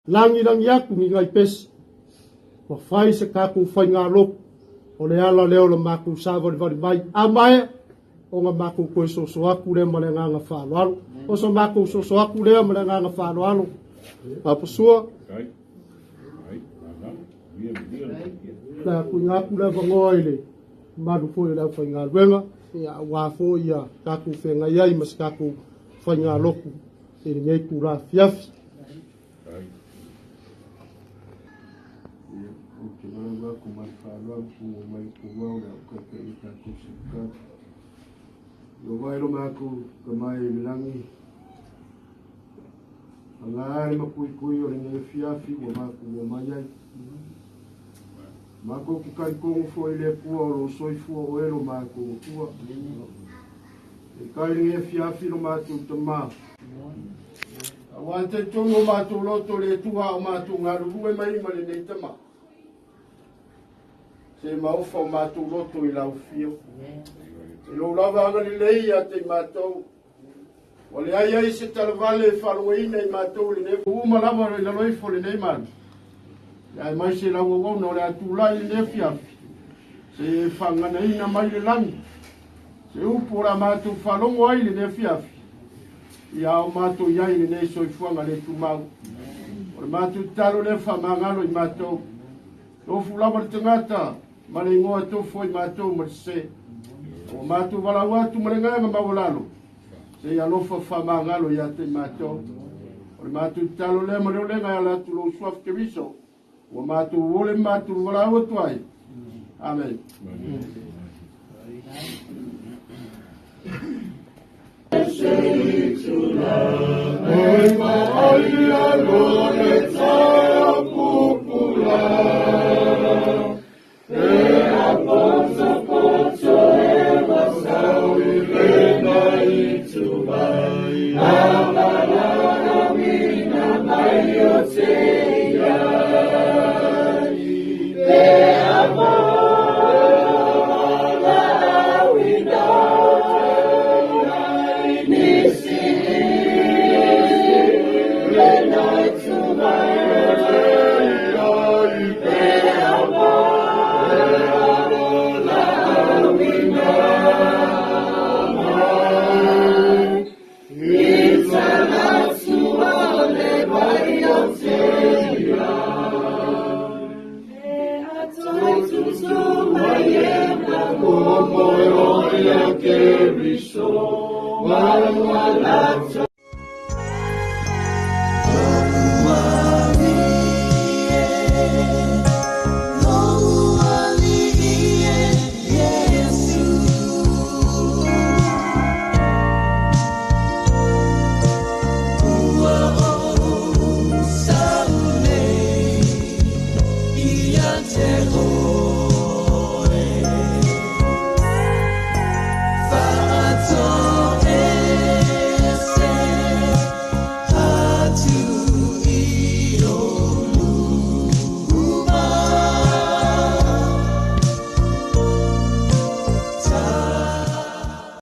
Langi aku ngi ngai pes. Wa fai se kaku fai ngā lok. O le ala leo le maku sa vari mai. A mai o ngā maku koe so aku rea ma le nganga whāloalo. O so maku so aku rea ma le nganga whāloalo. A pasua. La ku ngā kura wangoi le. Madu fo le fai ngā ruenga. Ia wafo ia kaku whenga iai mas kaku fai ngā loku. E ngei kura fiafi. Ku mai whāloa ku mai ku wau le o kake I tāku sika. Yo wairo māku ka mai milangi. A ngā are mapui kui o le ngai fiafi wa māku o mai ai. Māku ki kai kongo fo I le pua o lo soifua o ero māku o pua. E kai ngai fiafi lo mātu ta mā. A wante tongo mātu loto le tua o mātu ngā rurue mai ma le nei ta mā. Se maufa o mātou roto I lau fio. E lo lava anga li lei a te mātou. O le ai ai se talavale e wharoeina I mātou li ne. Uma lava le laloifo li nei manu. E ai mai se lau wona o le atulai li ne fiafi. Se whanganaina mai le langi. Se upora mātou whalongo ai li ne fiafi. Ia o mātou iai li ne soifuanga le tumau. O le mātou talo le whamangalo I mātou. Tofu lava le tangata. Mane ngoa tofu I mātou ma se. O mātou walau atu marenganga mawalalo. Se ia lofa whamangalo I ate mātou. O mātou talo le mareo lenga ia latu lo suaf ke viso. O mātou wole mātou walau atu ai. Amen. Wala